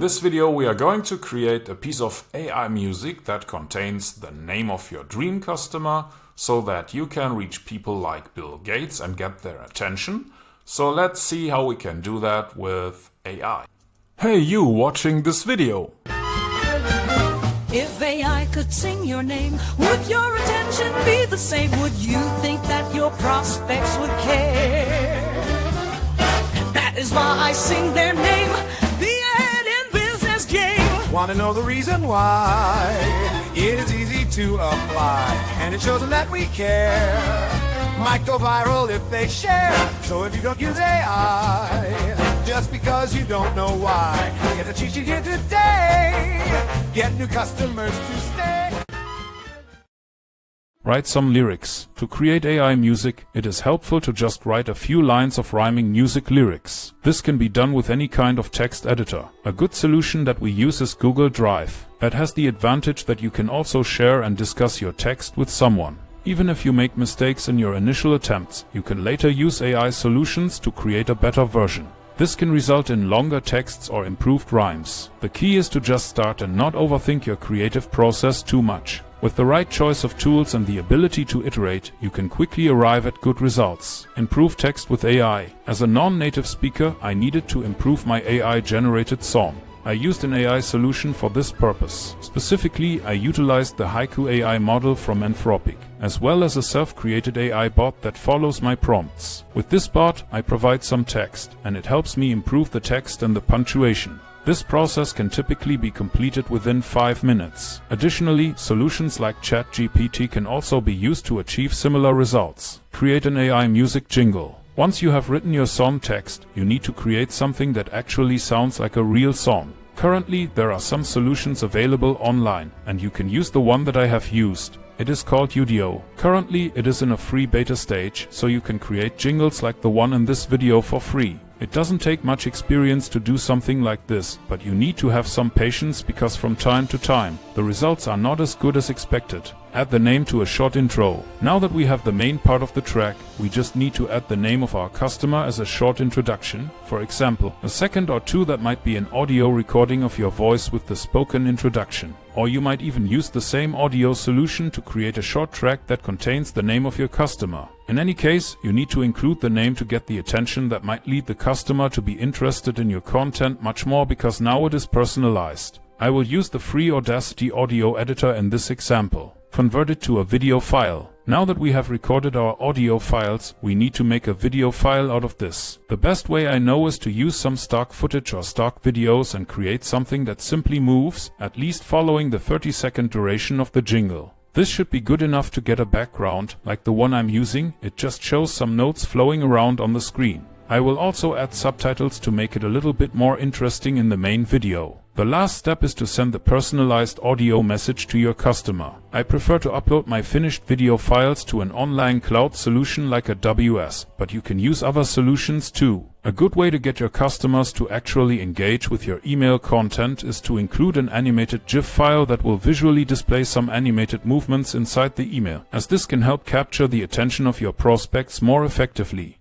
this video we are going to create a piece of AI music that contains the name of your dream customer so that you can reach people like Bill Gates and get their attention. So let's see how we can do that with AI. Hey you watching this video! If AI could sing your name, would your attention be the same? Would you think that your prospects would care? That is why I sing their name, the ad in business game. Want to know the reason why? It is easy to apply, and it shows them that we care. Might go viral if they share. So if you don't use AI, just because you don't know why, get the cheat sheet here today. Get new customers to stay. Write some lyrics. To create AI music, it is helpful to just write a few lines of rhyming music lyrics. This can be done with any kind of text editor. A good solution that we use is Google Drive. That has the advantage that you can also share and discuss your text with someone. Even if you make mistakes in your initial attempts, you can later use AI solutions to create a better version. This can result in longer texts or improved rhymes. The key is to just start and not overthink your creative process too much. With the right choice of tools and the ability to iterate, you can quickly arrive at good results. Improve text with AI. As a non-native speaker, I needed to improve my AI-generated song. I used an AI solution for this purpose. Specifically, I utilized the Haku AI model from Anthropicic, as well as a self-created AI bot that follows my prompts. With this bot, I provide some text, and it helps me improve the text and the punctuation. This process can typically be completed within 5 minutes. Additionally, solutions like ChatGPT can also be used to achieve similar results. Create an AI music jingle. Once you have written your song text, you need to create something that actually sounds like a real song. Currently, there are some solutions available online, and you can use the one that I have used. It is called Udio. Currently, it is in a free beta stage, so you can create jingles like the one in this video for free. It doesn't take much experience to do something like this, but you need to have some patience because from time to time, the results are not as good as expected. Add the name to a short intro. Now that we have the main part of the track, we just need to add the name of our customer as a short introduction. For example, a second or two that might be an audio recording of your voice with the spoken introduction. Or you might even use the same audio solution to create a short track that contains the name of your customer. In any case, you need to include the name to get the attention that might lead the customer to be interested in your content much more because now it is personalized. I will use the free Audacity audio editor in this example. Convert it to a video file. Now that we have recorded our audio files, we need to make a video file out of this. The best way I know is to use some stock footage or stock videos and create something that simply moves, at least following the 30-second duration of the jingle. This should be good enough to get a background, like the one I'm using. It just shows some notes flowing around on the screen. I will also add subtitles to make it a little bit more interesting in the main video. The last step is to send the personalized audio message to your customer. I prefer to upload my finished video files to an online cloud solution like AWS, but you can use other solutions too. A good way to get your customers to actually engage with your email content is to include an animated GIF file that will visually display some animated movements inside the email, as this can help capture the attention of your prospects more effectively.